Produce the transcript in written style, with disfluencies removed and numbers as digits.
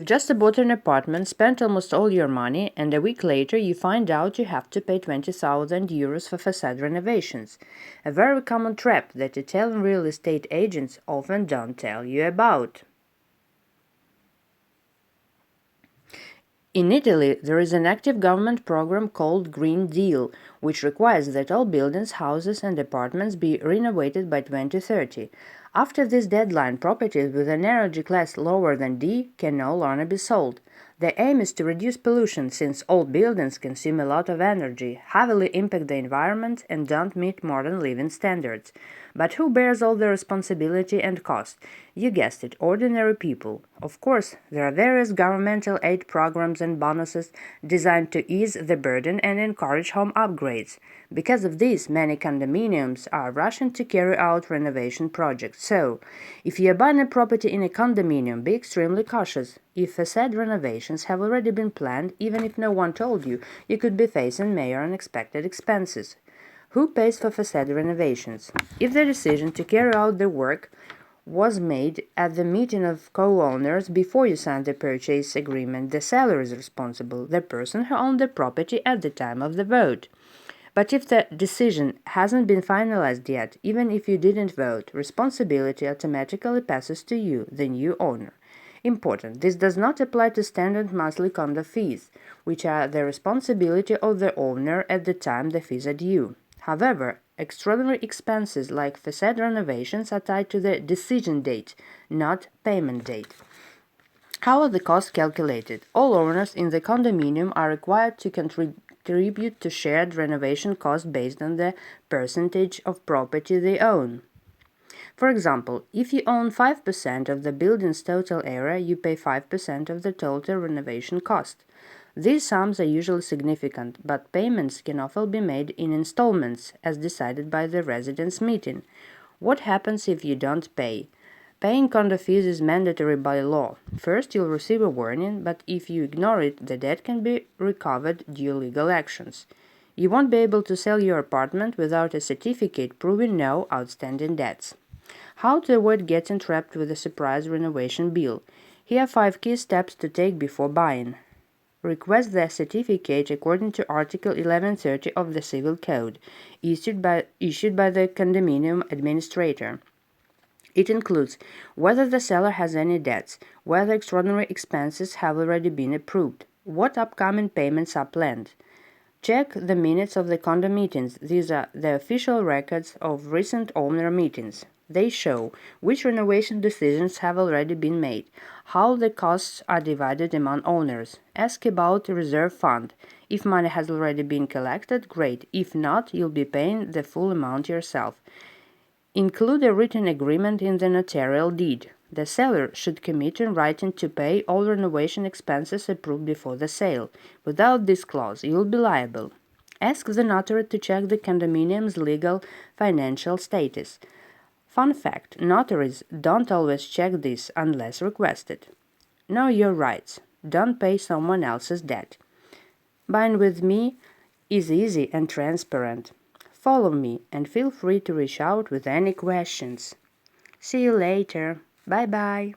You've just bought an apartment, spent almost all your money, and a week later you find out you have to pay 20,000 euros for facade renovations. A very common trap that Italian real estate agents often don't tell you about. In Italy, there is an active government program called Green Deal, which requires that all buildings, houses, and apartments be renovated by 2030. After this deadline, properties with an energy class lower than D can no longer be sold. The aim is to reduce pollution, since old buildings consume a lot of energy, heavily impact the environment, and don't meet modern living standards. But who bears all the responsibility and cost? You guessed it, ordinary people. Of course, there are various governmental aid programs and bonuses designed to ease the burden and encourage home upgrades. Because of this, many condominiums are rushing to carry out renovation projects. So, if you are buying a property in a condominium, be extremely cautious. If facade renovations have already been planned, even if no one told you, you could be facing major unexpected expenses. Who pays for facade renovations? If the decision to carry out the work was made at the meeting of co-owners before you signed the purchase agreement, the seller is responsible, the person who owned the property at the time of the vote. But if the decision hasn't been finalized yet, even if you didn't vote, responsibility automatically passes to you, the new owner. Important, this does not apply to standard monthly condo fees, which are the responsibility of the owner at the time the fees are due. However, extraordinary expenses like facade renovations are tied to the decision date, not payment date. How are the costs calculated? All owners in the condominium are required to contribute to shared renovation costs based on the percentage of property they own. For example, if you own 5% of the building's total area, you pay 5% of the total renovation cost. These sums are usually significant, but payments can often be made in installments, as decided by the residents' meeting. What happens if you don't pay? Paying condo fees is mandatory by law. First, you'll receive a warning, but if you ignore it, the debt can be recovered due legal actions. You won't be able to sell your apartment without a certificate proving no outstanding debts. How to avoid getting trapped with a surprise renovation bill? Here are 5 key steps to take before buying. Request the certificate according to Article 1130 of the Civil Code, issued by the condominium administrator. It includes whether the seller has any debts, whether extraordinary expenses have already been approved, what upcoming payments are planned. Check the minutes of the condo meetings. These are the official records of recent owner meetings. They show which renovation decisions have already been made, how the costs are divided among owners. Ask about the reserve fund. If money has already been collected, great. If not, you'll be paying the full amount yourself. Include a written agreement in the notarial deed. The seller should commit in writing to pay all renovation expenses approved before the sale. Without this clause, you'll be liable. Ask the notary to check the condominium's legal financial status. Fun fact, notaries don't always check this unless requested. Know your rights. Don't pay someone else's debt. Buying with me is easy and transparent. Follow me and feel free to reach out with any questions. See you later. Bye-bye.